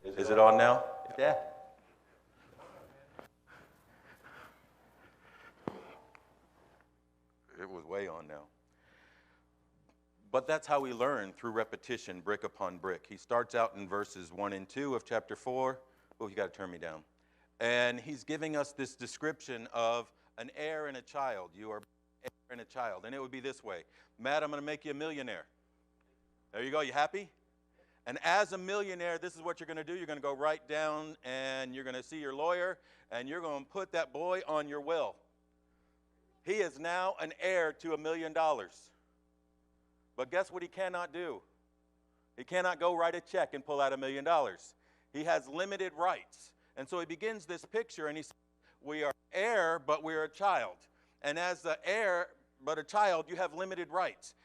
Is it on now? Yeah. It was way on now. But that's how we learn, through repetition, brick upon brick. He starts out in verses 1 and 2 of chapter 4. Oh, you got to turn me down. And he's giving us this description of an heir and a child. You are an heir and a child. And it would be this way. Matt, I'm going to make you a millionaire. There you go. You happy? And as a millionaire, this is what you're going to do. You're going to go right down and you're going to see your lawyer, and you're going to put that boy on your will. He is now an heir to $1 million. But guess what he cannot do? He cannot go write a check and pull out $1 million. He has limited rights. And so he begins this picture, and he says, we are heir, but we are a child. And as the heir, but a child, you have limited rights.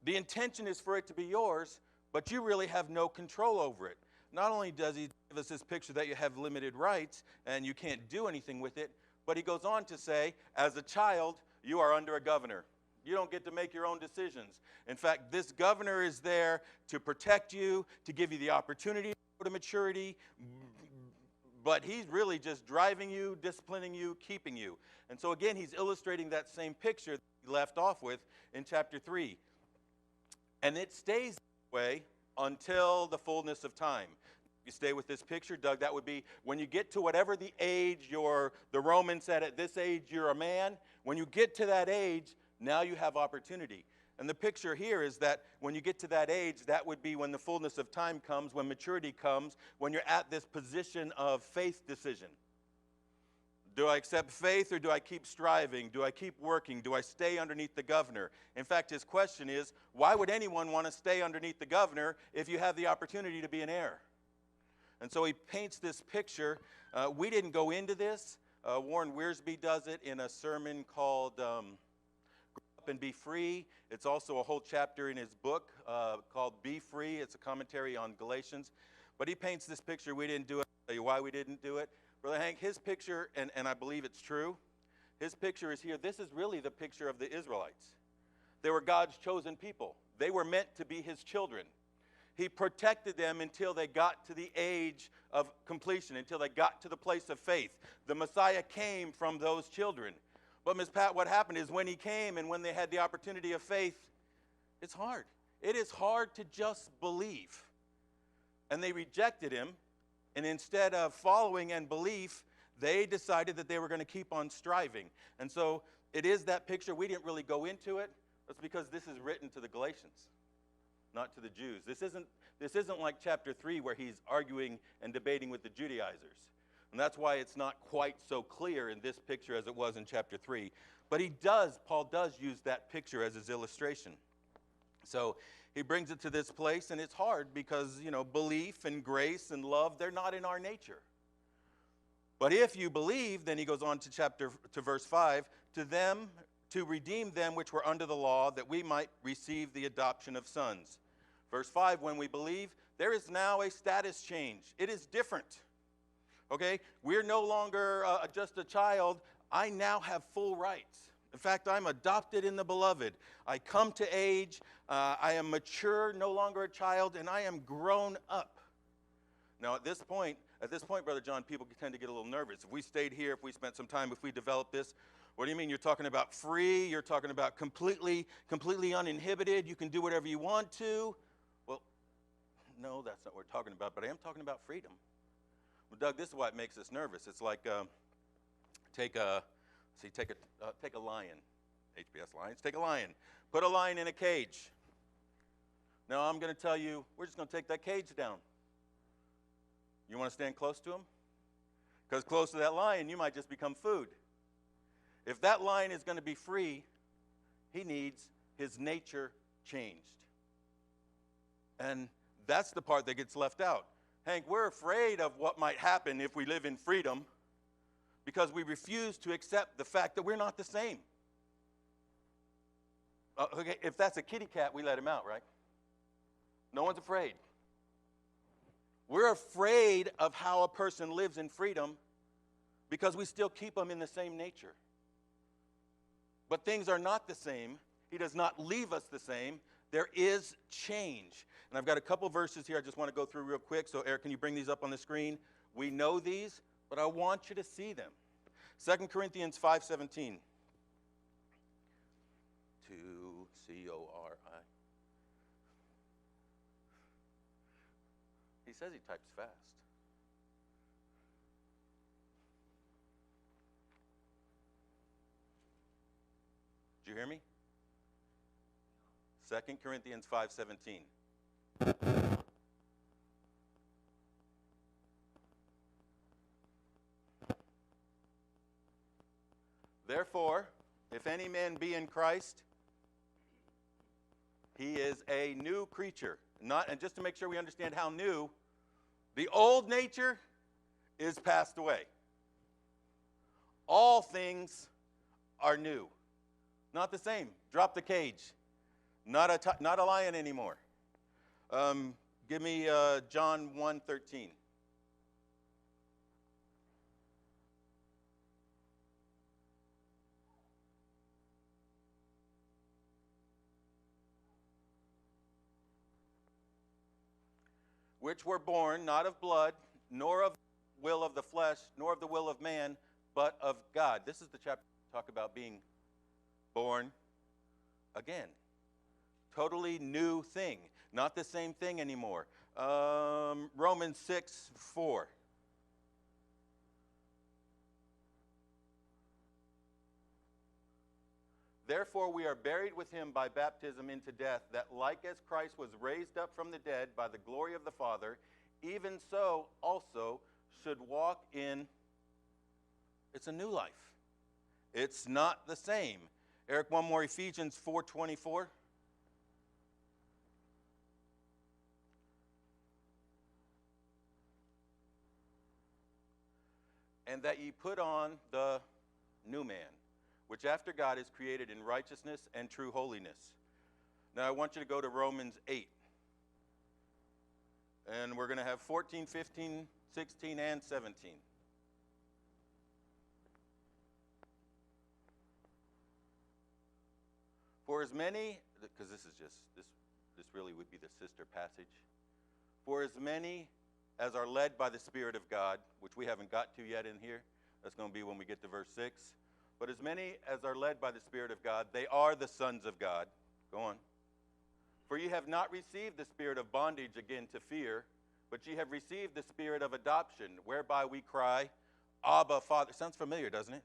The intention is for it to be yours, but you really have no control over it. Not only does he give us this picture that you have limited rights and you can't do anything with it, but he goes on to say, as a child, you are under a governor. You don't get to make your own decisions. In fact, this governor is there to protect you, to give you the opportunity to go to maturity, but he's really just driving you, disciplining you, keeping you. And so again, he's illustrating that same picture that he left off with in chapter 3. And it stays that way until the fullness of time. You stay with this picture, Doug, that would be when you get to whatever the age the Romans said at this age you're a man. When you get to that age, now you have opportunity. And the picture here is that when you get to that age, that would be when the fullness of time comes, when maturity comes, when you're at this position of faith decision. Do I accept faith, or do I keep striving? Do I keep working? Do I stay underneath the governor? In fact, his question is, why would anyone want to stay underneath the governor if you have the opportunity to be an heir? And so he paints this picture. We didn't go into this. Warren Wiersbe does it in a sermon called Grow Up and Be Free. It's also a whole chapter in his book called Be Free. It's a commentary on Galatians. But he paints this picture. We didn't do it. I'll tell you why we didn't do it. Brother Hank, his picture, and I believe it's true, his picture is here. This is really the picture of the Israelites. They were God's chosen people. They were meant to be his children. He protected them until they got to the age of completion, until they got to the place of faith. The Messiah came from those children. But Ms. Pat, what happened is when he came and when they had the opportunity of faith, it's hard. It is hard to just believe. And they rejected him. And instead of following and belief, they decided that they were going to keep on striving. And so it is that picture. We didn't really go into it. That's because this is written to the Galatians, not to the Jews. This isn't like chapter 3 where he's arguing and debating with the Judaizers. And that's why it's not quite so clear in this picture as it was in chapter 3. But Paul does use that picture as his illustration. So he brings it to this place, and it's hard because, belief and grace and love, they're not in our nature. But if you believe, then he goes on to verse 5, to redeem them which were under the law, that we might receive the adoption of sons. Verse 5, when we believe, there is now a status change. It is different. Okay? We're no longer just a child. I now have full rights. In fact, I'm adopted in the beloved. I come to age. I am mature, no longer a child, and I am grown up. Now, at this point, Brother John, people tend to get a little nervous. If we stayed here, if we spent some time, if we developed this, what do you mean? You're talking about free? You're talking about completely uninhibited? You can do whatever you want to? Well, no, that's not what we're talking about, but I am talking about freedom. Well, Doug, this is why it makes us nervous. It's like take a lion, HBS Lions, take a lion, put a lion in a cage. Now I'm going to tell you, we're just going to take that cage down. You want to stand close to him? Because close to that lion, you might just become food. If that lion is going to be free, he needs his nature changed. And that's the part that gets left out. Hank, we're afraid of what might happen if we live in freedom because we refuse to accept the fact that we're not the same. Okay, if that's a kitty cat, we let him out, right? No one's afraid. We're afraid of how a person lives in freedom because we still keep them in the same nature. But things are not the same. He does not leave us the same. There is change. And I've got a couple verses here I just want to go through real quick. So Eric, can you bring these up on the screen? We know these, but I want you to see them. 2 Corinthians 5:17. 2 CORI. He says he types fast. Did you hear me? 2 Corinthians 5:17. Therefore, if any man be in Christ, he is a new creature. And just to make sure we understand how new, the old nature is passed away. All things are new. Not the same. Drop the cage. Not a lion anymore. Give me John 1:13. Which were born not of blood, nor of will of the flesh, nor of the will of man, but of God. This is the chapter talk about being born again. Totally new thing. Not the same thing anymore. Romans 6:4. Therefore we are buried with him by baptism into death, that like as Christ was raised up from the dead by the glory of the Father, even so also should walk in, it's a new life. It's not the same. Eric, one more, Ephesians 4:24. And that ye put on the new man, which after God is created in righteousness and true holiness. Now I want you to go to Romans 8. And we're going to have 14, 15, 16, and 17. For as many, because this really would be the sister passage. For as many as are led by the Spirit of God, which we haven't got to yet in here. That's going to be when we get to verse 6. But as many as are led by the Spirit of God, they are the sons of God. Go on. For ye have not received the spirit of bondage again to fear, but ye have received the spirit of adoption, whereby we cry, Abba, Father. Sounds familiar, doesn't it?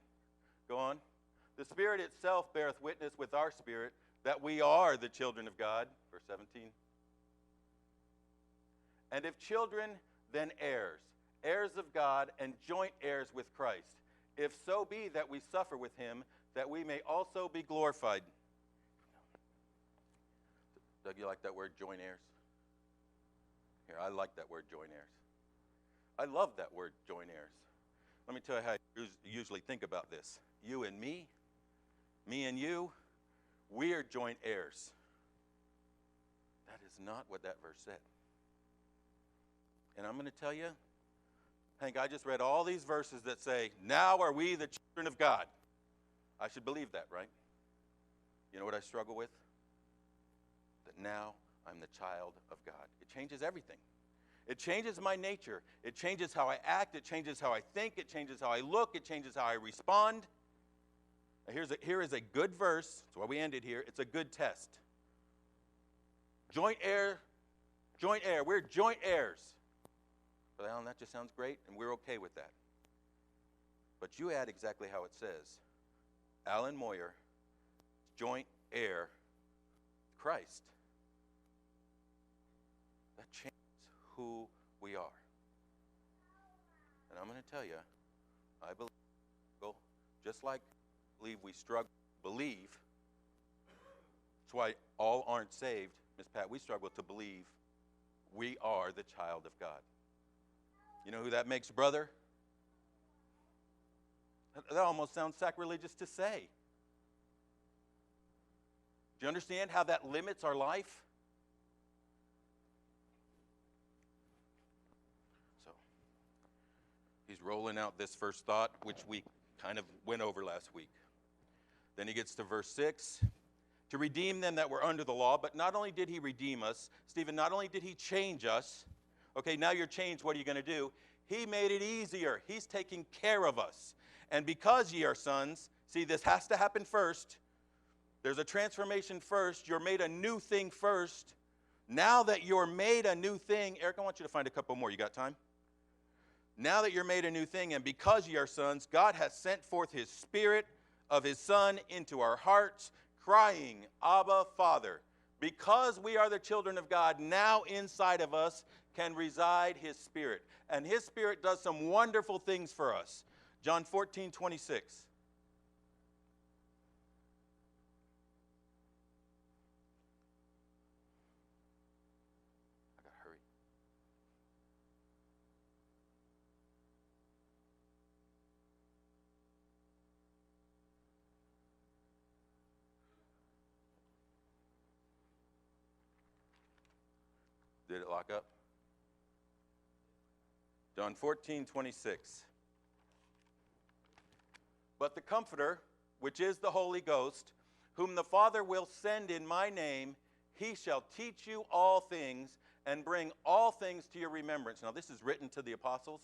Go on. The Spirit itself beareth witness with our spirit that we are the children of God. Verse 17. And if children, then heirs, heirs of God, and joint heirs with Christ, if so be that we suffer with him, that we may also be glorified. Doug, you like that word, joint heirs? Here, I like that word, joint heirs. I love that word, joint heirs. Let me tell you how I usually think about this. You and me and you, we are joint heirs. That is not what that verse said. And I'm going to tell you, Hank, I just read all these verses that say, now are we the children of God. I should believe that, right? You know what I struggle with? That now I'm the child of God. It changes everything. It changes my nature. It changes how I act. It changes how I think. It changes how I look. It changes how I respond. Here is a good verse. That's why we ended here. It's a good test. Joint heir. We're joint heirs. But Alan, that just sounds great, and we're okay with that. But you add exactly how it says. Alan Moyer, joint heir, Christ. That changes who we are. And I'm going to tell you, I believe, just like I believe we struggle to believe, that's why all aren't saved, Miss Pat, we struggle to believe we are the child of God. You know who that makes brother? That almost sounds sacrilegious to say. Do you understand how that limits our life? So, he's rolling out this first thought, which we kind of went over last week. Then he gets to verse 6. to redeem them that were under the law. But not only did he redeem us, Stephen, not only did he change us, okay, now you're changed, what are you going to do? He made it easier. He's taking care of us. And because ye are sons, see, this has to happen first. There's a transformation first. You're made a new thing first. Now that you're made a new thing, Eric, I want you to find a couple more. You got time? Now that you're made a new thing, and because ye are sons, God has sent forth his Spirit of his Son into our hearts, crying, Abba, Father. Because we are the children of God, now inside of us can reside his Spirit. And his Spirit does some wonderful things for us. John 14:26. I gotta hurry. Did it lock up? John 14:26. But the Comforter, which is the Holy Ghost, whom the Father will send in my name, he shall teach you all things and bring all things to your remembrance. Now, this is written to the apostles.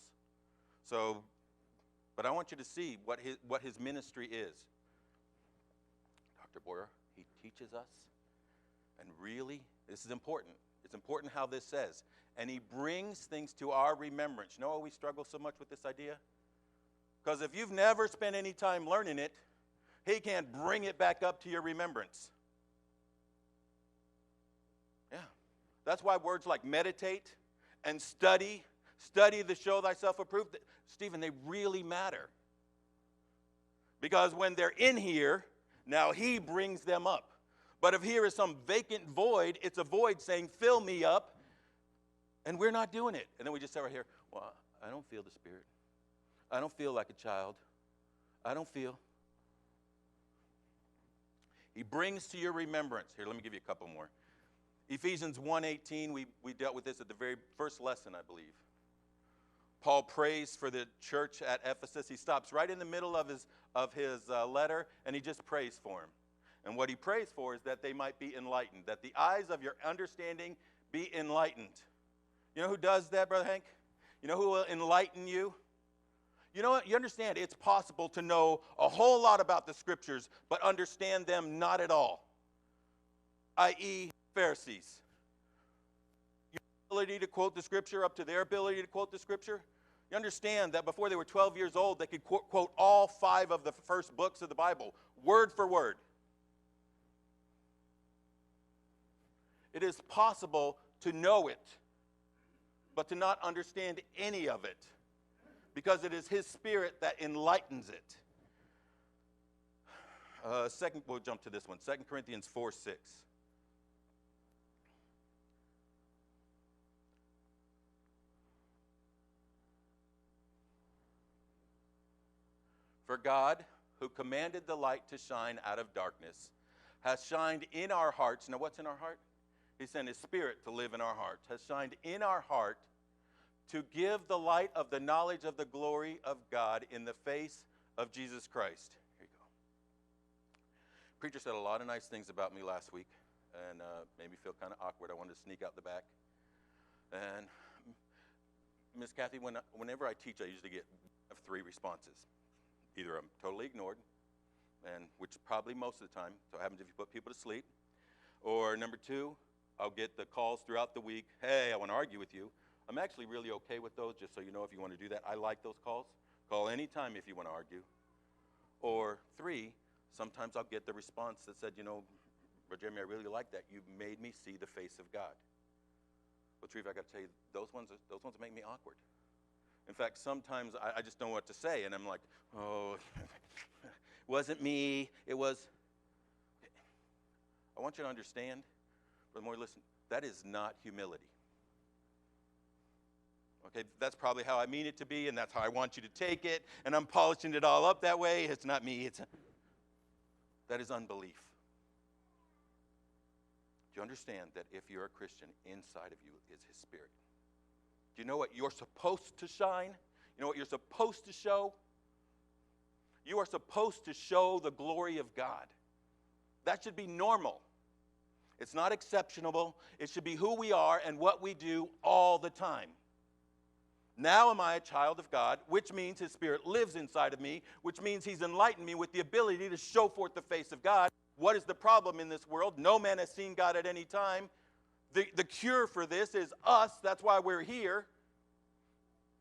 But I want you to see what his ministry is. Dr. Boyer, he teaches us. And really, this is important. It's important how this says. And he brings things to our remembrance. You know why we struggle so much with this idea? Because if you've never spent any time learning it, he can't bring it back up to your remembrance. Yeah. That's why words like meditate and study to show thyself approved, Stephen, they really matter. Because when they're in here, now he brings them up. But if here is some vacant void, it's a void saying, fill me up, and we're not doing it. And then we just say right here, well, I don't feel the Spirit. I don't feel like a child. I don't feel. He brings to your remembrance. Here, let me give you a couple more. Ephesians 1:18, we dealt with this at the very first lesson, I believe. Paul prays for the church at Ephesus. He stops right in the middle of his letter, and he just prays for them. And what he prays for is that they might be enlightened, that the eyes of your understanding be enlightened. You know who does that, Brother Hank? You know who will enlighten you? You know what? You understand it's possible to know a whole lot about the Scriptures, but understand them not at all, i.e. Pharisees. Your ability to quote the Scripture up to their ability to quote the Scripture. You understand that before they were 12 years old, they could quote all 5 of the first books of the Bible, word for word. It is possible to know it, but to not understand any of it, because it is his Spirit that enlightens it. We'll jump to this one, 2 Corinthians 4:6. For God, who commanded the light to shine out of darkness, has shined in our hearts. Now, what's in our heart? He sent his Spirit to live in our hearts. Has shined in our heart to give the light of the knowledge of the glory of God in the face of Jesus Christ. Here you go. Preacher said a lot of nice things about me last week, and made me feel kind of awkward. I wanted to sneak out the back. And Miss Kathy, whenever I teach, I usually get 3 responses. Either I'm totally ignored, and which probably most of the time, so it happens if you put people to sleep. Or number 2, I'll get the calls throughout the week, hey, I want to argue with you. I'm actually really okay with those, just so you know if you want to do that. I like those calls. Call anytime if you want to argue. Or 3, sometimes I'll get the response that said, you know, Brother Jeremy, I really like that. You made me see the face of God. Well, Treva, I got to tell you, those ones make me awkward. In fact, sometimes I just don't know what to say, and I'm like, oh, it wasn't me. It was. I want you to understand, Brother Moore, listen, that is not humility. Okay, that's probably how I mean it to be, and that's how I want you to take it, and I'm polishing it all up that way. It's not me. That is unbelief. Do you understand that if you're a Christian, inside of you is his Spirit? Do you know what you're supposed to shine? You know what you're supposed to show? You are supposed to show the glory of God. That should be normal. It's not exceptional. It should be who we are and what we do all the time. Now am I a child of God, which means his Spirit lives inside of me, which means he's enlightened me with the ability to show forth the face of God. What is the problem in this world? No man has seen God at any time. The cure for this is us. That's why we're here.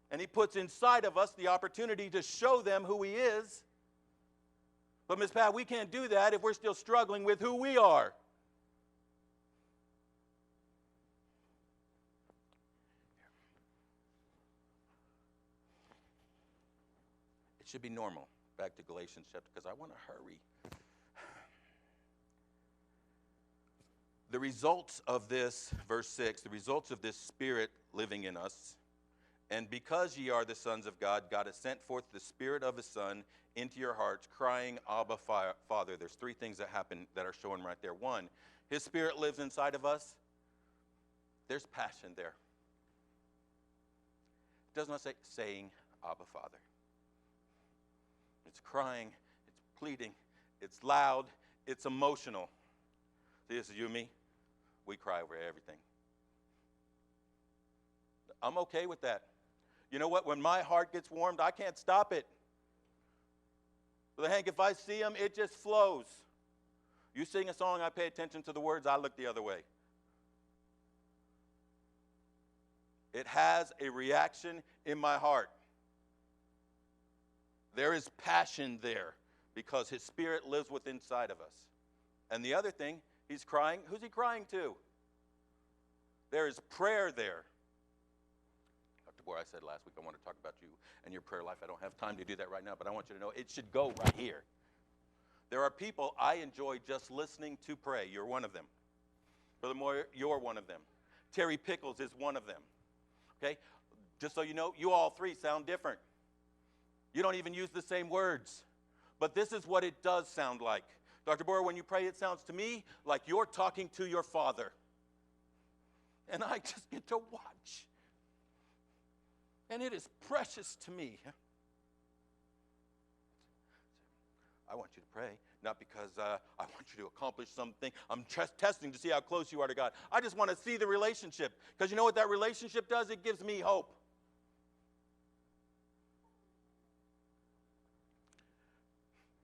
And he puts inside of us the opportunity to show them who he is. But Ms. Pat, we can't do that if we're still struggling with who we are. It should be normal. Back to Galatians chapter, because I want to hurry. The results of this, verse 6, the results of this Spirit living in us, and because ye are the sons of God, God has sent forth the Spirit of his Son into your hearts, crying, Abba, Father. There's three things that happen that are shown right there. One, his Spirit lives inside of us. There's passion there. It does not say saying, Abba, Father. It's crying, it's pleading, it's loud, it's emotional. See, this is you and me. We cry over everything. I'm okay with that. You know what? When my heart gets warmed, I can't stop it. But Hank, if I see him, it just flows. You sing a song, I pay attention to the words, I look the other way. It has a reaction in my heart. There is passion there because his Spirit lives within inside of us. And the other thing, he's crying. Who's he crying to? There is prayer there. Dr. Bohr, I said last week I want to talk about you and your prayer life. I don't have time to do that right now, but I want you to know it should go right here. There are people I enjoy just listening to pray. You're one of them. Brother Moyer, you're one of them. Terry Pickles is one of them. Okay? Just so you know, you all three sound different. You don't even use the same words. But this is what it does sound like. Dr. Boyer, when you pray, it sounds to me like you're talking to your Father. And I just get to watch. And it is precious to me. I want you to pray, not because I want you to accomplish something. I'm just testing to see how close you are to God. I just want to see the relationship. Because you know what that relationship does? It gives me hope.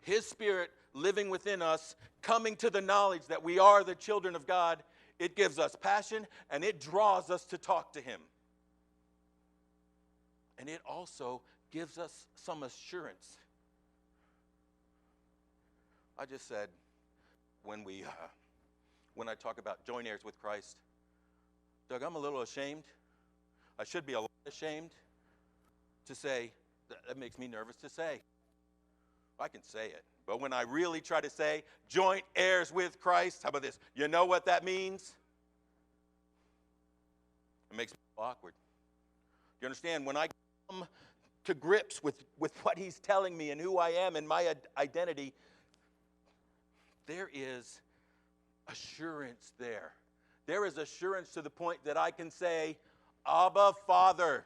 His Spirit living within us, coming to the knowledge that we are the children of God, it gives us passion and it draws us to talk to him. And it also gives us some assurance. I just said when I talk about joint heirs with Christ, Doug, I'm a little ashamed. I should be a lot ashamed to say, that makes me nervous to say. I can say it. But when I really try to say joint heirs with Christ, how about this? You know what that means? It makes me awkward. You understand? When I come to grips with what he's telling me and who I am and my identity, there is assurance there. There is assurance to the point that I can say, Abba, Father.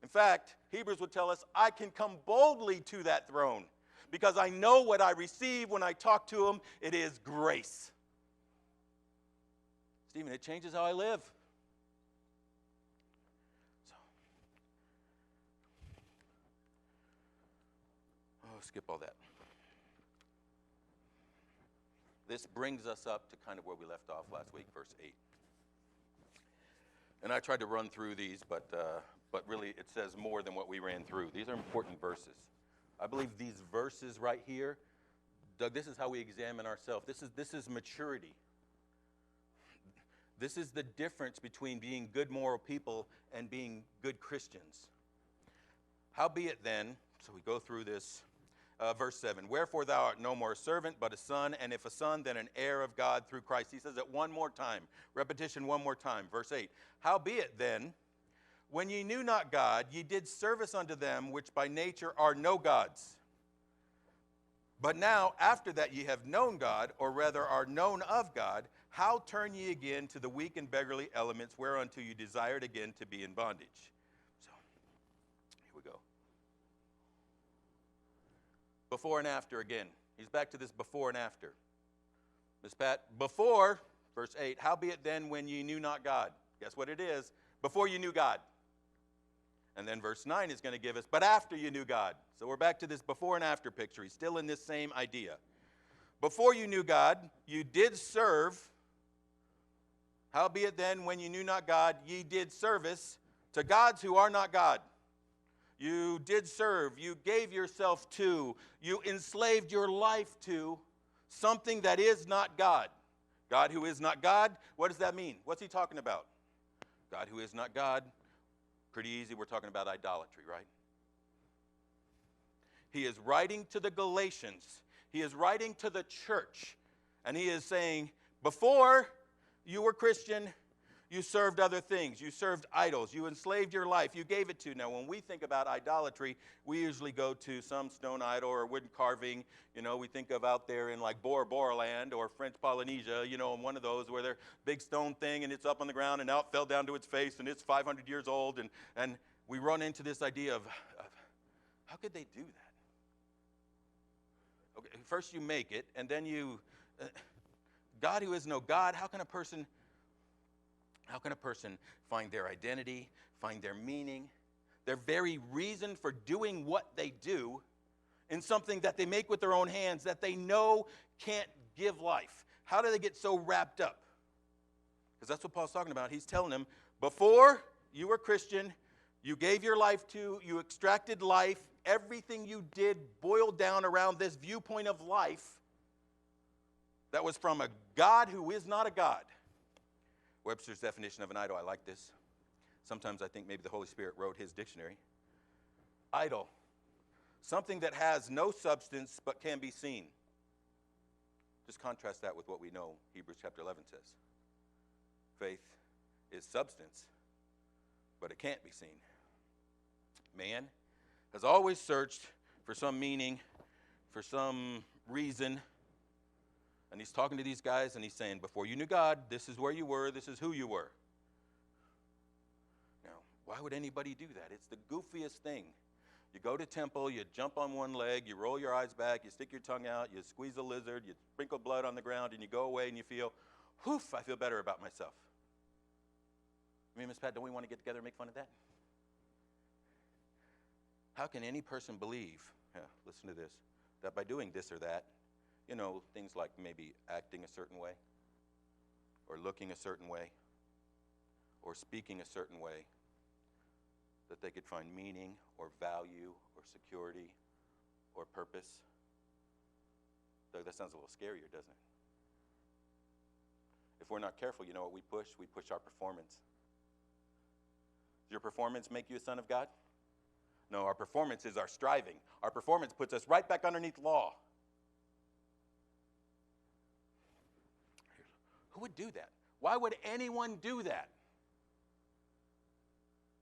In fact, Hebrews would tell us, I can come boldly to that throne because I know what I receive when I talk to him. It is grace. Stephen, it changes how I live. Skip all that. This brings us up to kind of where we left off last week, verse 8. And I tried to run through these, but really it says more than what we ran through. These are important verses. I believe these verses right here, Doug, this is how we examine ourselves. This is maturity. This is the difference between being good moral people and being good Christians. Howbeit then, so we go through this, verse 7, wherefore thou art no more a servant, but a son, and if a son, then an heir of God through Christ. He says it one more time. Repetition one more time. Verse 8, howbeit then, when ye knew not God, ye did service unto them which by nature are no gods. But now, after that ye have known God, or rather are known of God, how turn ye again to the weak and beggarly elements whereunto you desired again to be in bondage? So, here we go. Before and after again. He's back to this before and after. Miss Pat, before, verse 8, howbeit then when ye knew not God. Guess what it is? Before you knew God. And then verse 9 is going to give us, but after you knew God. So we're back to this before and after picture. He's still in this same idea. Before you knew God, you did serve. Howbeit then, when you knew not God, ye did service to gods who are not God. You did serve. You gave yourself to. You enslaved your life to something that is not God. God who is not God, what does that mean? What's he talking about? God who is not God, pretty easy. We're talking about idolatry, right? He is writing to the Galatians. He is writing to the church. And he is saying, before you were Christian, you served other things. You served idols. You enslaved your life. You gave it to. Now, when we think about idolatry, we usually go to some stone idol or wooden carving. You know, we think of out there in like Bora Bora land or French Polynesia, you know, in one of those where they're big stone thing and it's up on the ground and now it fell down to its face and it's 500 years old. And we run into this idea of how could they do that? Okay, first you make it and then you, God who is no God, how can a person find their identity, find their meaning, their very reason for doing what they do in something that they make with their own hands that they know can't give life? How do they get so wrapped up? Because that's what Paul's talking about. He's telling them, before you were Christian, you gave your life to, you extracted life, everything you did boiled down around this viewpoint of life that was from a God who is not a God. Webster's definition of an idol, I like this. Sometimes I think maybe the Holy Spirit wrote his dictionary. Idol, something that has no substance but can be seen. Just contrast that with what we know Hebrews chapter 11 says. Faith is substance, but it can't be seen. Man has always searched for some meaning, for some reason. And he's talking to these guys and he's saying, before you knew God, this is where you were, this is who you were. Now, why would anybody do that? It's the goofiest thing. You go to temple, you jump on one leg, you roll your eyes back, you stick your tongue out, you squeeze a lizard, you sprinkle blood on the ground, and you go away and you feel, whoof, I feel better about myself. I mean, Miss Pat, don't we want to get together and make fun of that? How can any person believe, listen to this, that by doing this or that, you know, things like maybe acting a certain way, or looking a certain way, or speaking a certain way, that they could find meaning or value or security or purpose? Doug, that sounds a little scarier, doesn't it? If we're not careful, you know what we push? We push our performance. Does your performance make you a son of God? No, our performance is our striving. Our performance puts us right back underneath law. Who would do that? Why would anyone do that?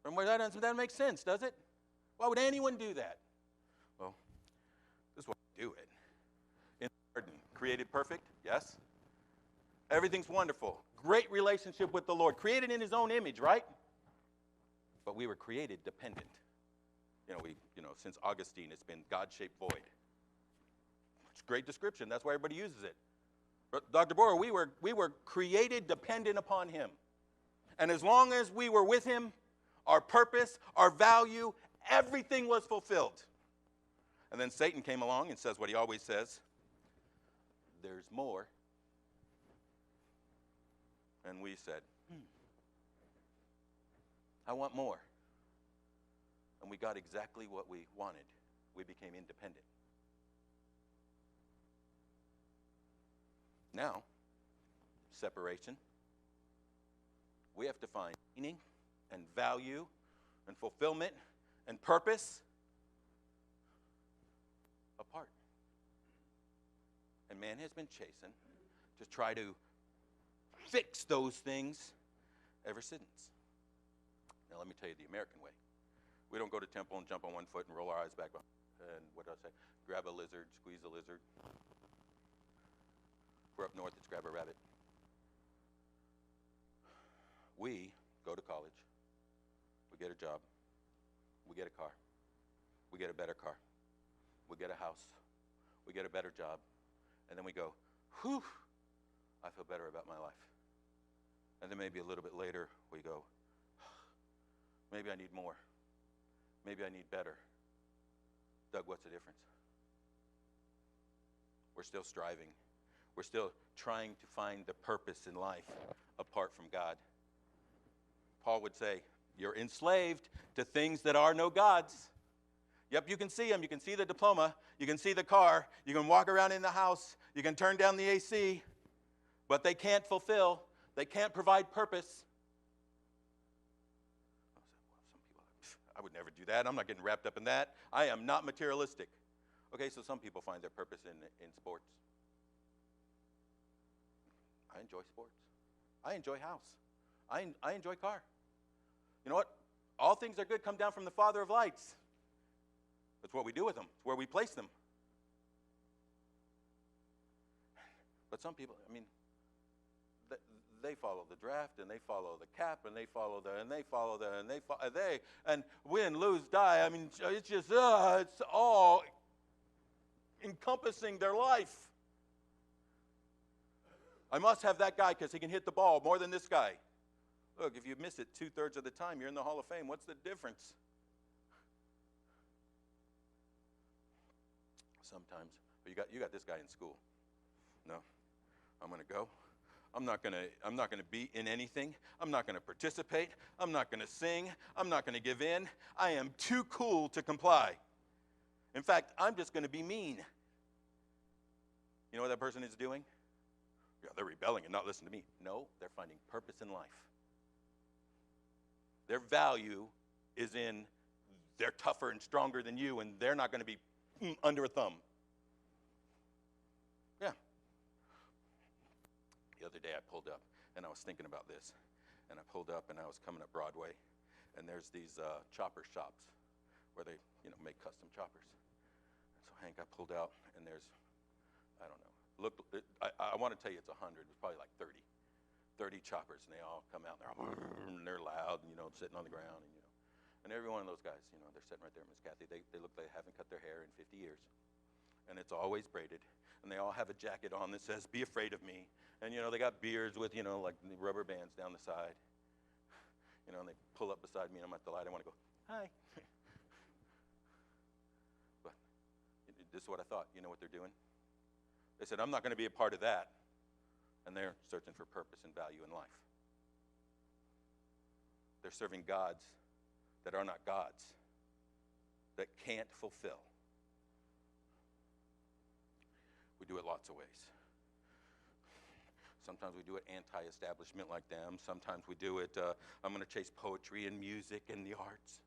From where that doesn't make sense, does it? Why would anyone do that? Well, this is why we do it. In the garden, created perfect, yes. Everything's wonderful. Great relationship with the Lord. Created in his own image, right? But we were created dependent. Since Augustine, it's been God-shaped void. It's a great description. That's why everybody uses it. But Dr. Borer, we were created dependent upon him. And as long as we were with him, our purpose, our value, everything was fulfilled. And then Satan came along and says what he always says, there's more. And we said, I want more. And we got exactly what we wanted. We became independent. Now, separation. We have to find meaning and value and fulfillment and purpose apart. And man has been chasing to try to fix those things ever since. Now, let me tell you the American way. We don't go to temple and jump on one foot and roll our eyes back and what do I say? Grab a lizard, squeeze a lizard. If we're up north, it's grab a rabbit. We go to college. We get a job. We get a car. We get a better car. We get a house. We get a better job. And then we go, whew, I feel better about my life. And then maybe a little bit later, we go, maybe I need more. Maybe I need better. Doug, what's the difference? We're still striving. We're still trying to find the purpose in life apart from God. Paul would say, you're enslaved to things that are no gods. Yep, you can see them. You can see the diploma. You can see the car. You can walk around in the house. You can turn down the AC. But they can't fulfill. They can't provide purpose. I would never do that. I'm not getting wrapped up in that. I am not materialistic. Okay, so some people find their purpose in sports. I enjoy sports. I enjoy house. I enjoy car. You know what? All things that are good come down from the Father of lights. That's what we do with them. It's where we place them. But some people, I mean, they follow the draft, and they follow the cap, and they follow and win, lose, die. I mean, it's just, it's all encompassing their life. I must have that guy because he can hit the ball more than this guy. Look, if you miss it 2/3 of the time, you're in the Hall of Fame. What's the difference? Sometimes, but you got this guy in school. No, I'm going to go. I'm not going to be in anything. I'm not going to participate. I'm not going to sing. I'm not going to give in. I am too cool to comply. In fact, I'm just going to be mean. You know what that person is doing? Yeah, they're rebelling and not listening to me. No, they're finding purpose in life. Their value is in they're tougher and stronger than you, and they're not going to be under a thumb. Yeah. The other day I pulled up, and I was thinking about this. And I pulled up, and I was coming up Broadway, and there's these chopper shops where they, make custom choppers. And so Hank, I pulled out, and there's, I don't know. I want to tell you it's 100. It's probably like 30 choppers, and they all come out, and they're loud, and, sitting on the ground, and every one of those guys, they're sitting right there, Miss Kathy. They look like they haven't cut their hair in 50 years, and it's always braided, and they all have a jacket on that says, "Be afraid of me," and they got beards with like rubber bands down the side, and they pull up beside me, and I'm at the light. I want to go, "Hi," but this is what I thought. You know what they're doing? They said, "I'm not going to be a part of that." And they're searching for purpose and value in life. They're serving gods that are not gods, that can't fulfill. We do it lots of ways. Sometimes we do it anti-establishment like them. Sometimes we do it, I'm going to chase poetry and music and the arts.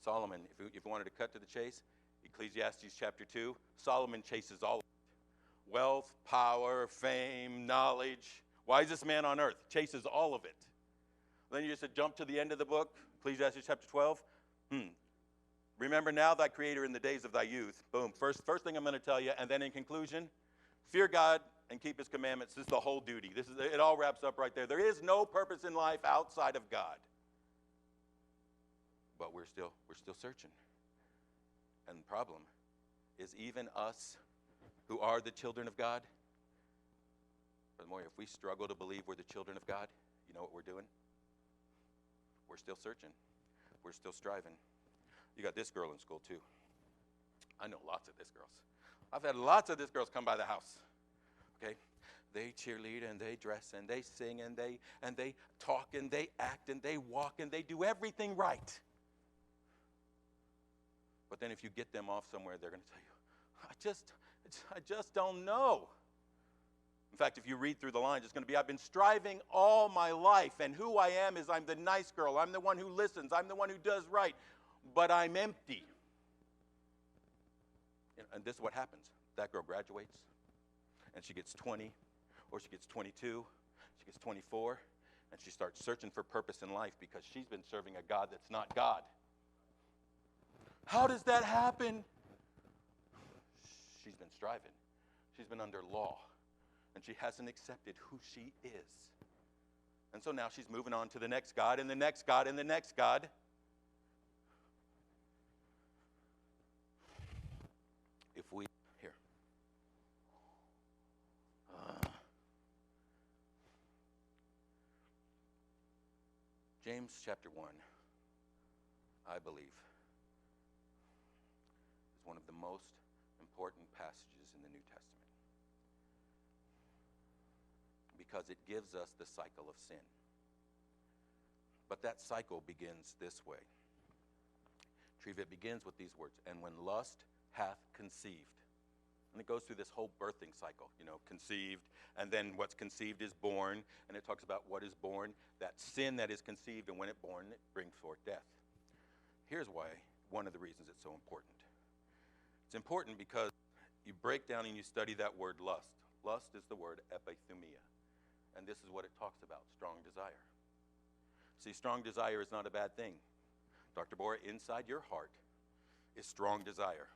Solomon, if you wanted to cut to the chase, Ecclesiastes chapter 2, Solomon chases all of it. Wealth, power, fame, knowledge. Wisest man on earth chases all of it. Then you just jump to the end of the book, Ecclesiastes chapter 12. Remember now thy Creator in the days of thy youth. Boom. First thing I'm going to tell you, and then in conclusion, fear God and keep His commandments. This is the whole duty. It all wraps up right there. There is no purpose in life outside of God. But we're still searching. And the problem is even us who are the children of God, Brother Moyer, if we struggle to believe we're the children of God, you know what we're doing? We're still searching. We're still striving. You got this girl in school too. I know lots of this girls. I've had lots of this girls come by the house. Okay? They cheerlead and they dress and they sing and they talk and they act and they walk and they do everything right. But then if you get them off somewhere, they're going to tell you, I just don't know. In fact, if you read through the lines, it's going to be, I've been striving all my life, and who I am is I'm the nice girl. I'm the one who listens. I'm the one who does right. But I'm empty. And this is what happens. That girl graduates, and she gets 20, or she gets 22, she gets 24, and she starts searching for purpose in life because she's been serving a God that's not God. How does that happen? She's been striving. She's been under law, and she hasn't accepted who she is. And so now she's moving on to the next God and the next God and the next God. James chapter 1, I believe, is one of the most important passages in the New Testament because it gives us the cycle of sin. But that cycle begins this way. It begins with these words, and when lust hath conceived. And it goes through this whole birthing cycle, conceived, and then what's conceived is born, and it talks about what is born, that sin that is conceived, and when it's born, it brings forth death. Here's why, one of the reasons it's so important. It's important because you break down and you study that word lust. Lust is the word epithumia, and this is what it talks about, strong desire. See, strong desire is not a bad thing. Dr. Bora, inside your heart is strong desire.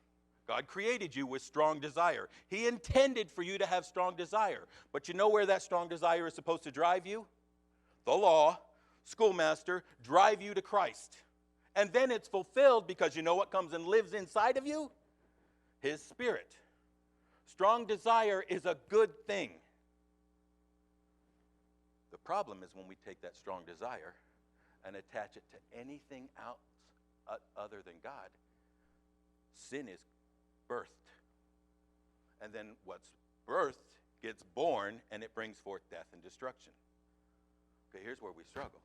God created you with strong desire. He intended for you to have strong desire. But you know where that strong desire is supposed to drive you? The law, schoolmaster, drive you to Christ. And then it's fulfilled because you know what comes and lives inside of you? His Spirit. Strong desire is a good thing. The problem is when we take that strong desire and attach it to anything else other than God, sin is birthed. And then what's birthed gets born, and it brings forth death and destruction. Okay, here's where we struggle.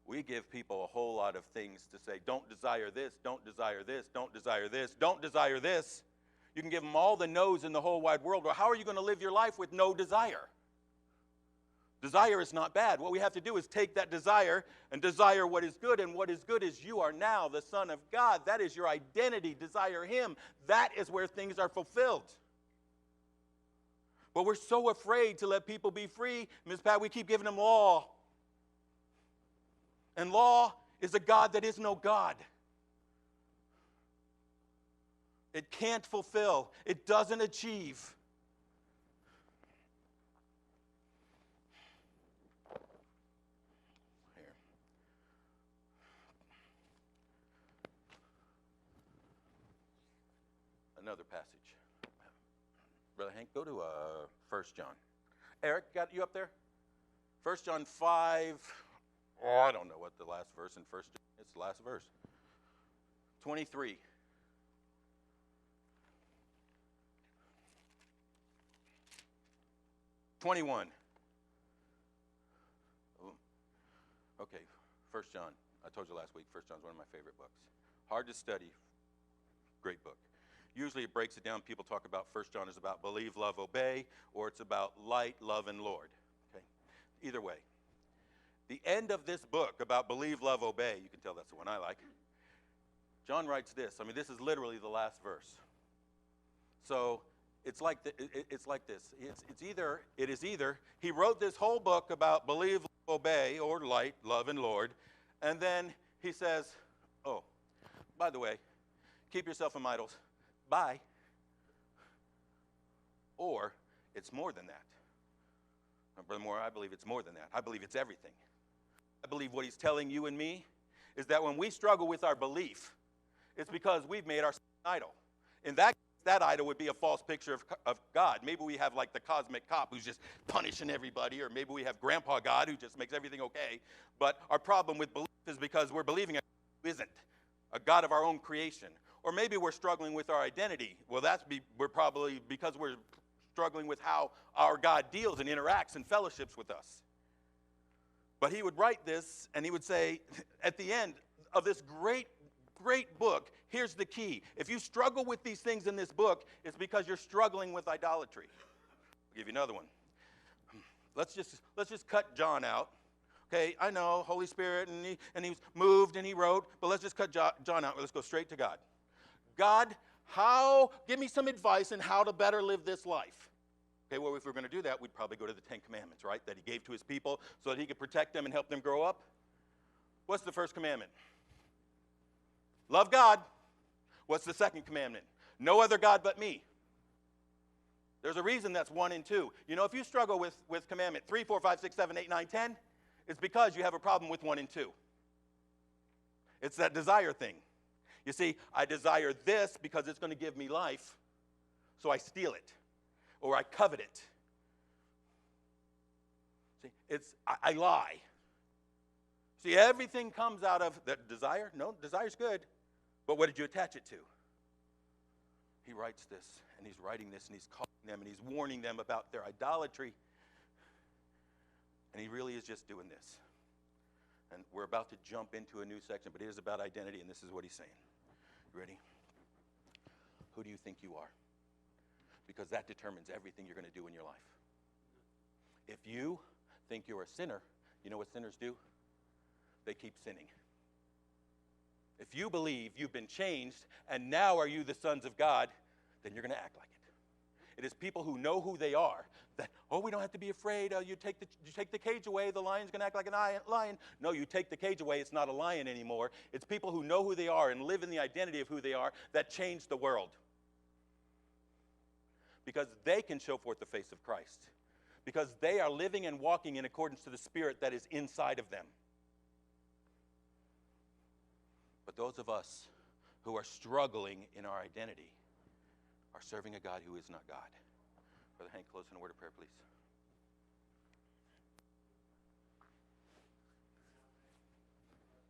We give people a whole lot of things to say, don't desire this, don't desire this, don't desire this, don't desire this. You can give them all the no's in the whole wide world. Well, how are you going to live your life with no desire? Desire is not bad. What we have to do is take that desire and desire what is good, and what is good is you are now the Son of God. That is your identity. Desire Him. That is where things are fulfilled. But we're so afraid to let people be free. Ms. Pat, we keep giving them law. And law is a God that is no God. It can't fulfill. It doesn't achieve. Another passage. Brother Hank, go to 1 John. Eric, got you up there? 1 John 5. Oh, I don't know what the last verse in 1 John is. It's the last verse. 23. '21. Okay, 1 John. I told you last week, 1 John's one of my favorite books. Hard to study. Great book. Usually it breaks it down. People talk about 1 John is about believe, love, obey, or it's about light, love, and Lord. Okay? Either way. The end of this book about believe, love, obey, you can tell that's the one I like. John writes this. I mean, this is literally the last verse. So it's like this. It is either he wrote this whole book about believe, love, obey, or light, love, and Lord, and then he says, oh, by the way, keep yourself from idols. Bye. Or it's more than that. Now, Brother Moore, I believe it's more than that. I believe it's everything. I believe what he's telling you and me is that when we struggle with our belief, it's because we've made ourselves an idol. In that idol would be a false picture of God. Maybe we have like the cosmic cop who's just punishing everybody, or maybe we have Grandpa God who just makes everything okay. But our problem with belief is because we're believing a God who isn't, a God of our own creation. Or maybe we're struggling with our identity. Well, we're probably because we're struggling with how our God deals and interacts and fellowships with us. But he would write this, and he would say, at the end of this great, great book, here's the key. If you struggle with these things in this book, it's because you're struggling with idolatry. I'll give you another one. Let's just cut John out. Okay, I know, Holy Spirit, and he was moved and he wrote, but let's just cut John out. Let's go straight to God. God, give me some advice on how to better live this life. Okay, well, if we're going to do that, we'd probably go to the 10 Commandments, right, that he gave to his people so that he could protect them and help them grow up. What's the first commandment? Love God. What's the second commandment? No other God but me. There's a reason that's 1 and 2. You know, if you struggle with commandment 3, 4, 5, 6, 7, 8, 9, 10, it's because you have a problem with 1 and 2. It's that desire thing. You see, I desire this because it's going to give me life, so I steal it, or I covet it. See, I lie. See, everything comes out of that desire. No, desire's good. But what did you attach it to? He writes this, and he's writing this, and he's calling them, and he's warning them about their idolatry. And he really is just doing this. And we're about to jump into a new section, but it is about identity, and this is what he's saying. You ready? Who do you think you are? Because that determines everything you're going to do in your life. If you think you're a sinner, you know what sinners do? They keep sinning. If you believe you've been changed and now are you the sons of God, then you're going to act like it. It is people who know who they are that, oh, we don't have to be afraid. You take the cage away, the lion's going to act like a lion. No, you take the cage away, it's not a lion anymore. It's people who know who they are and live in the identity of who they are that change the world. Because they can show forth the face of Christ. Because they are living and walking in accordance to the Spirit that is inside of them. But those of us who are struggling in our identity are serving a God who is not God. Brother Hank, close in a word of prayer, please.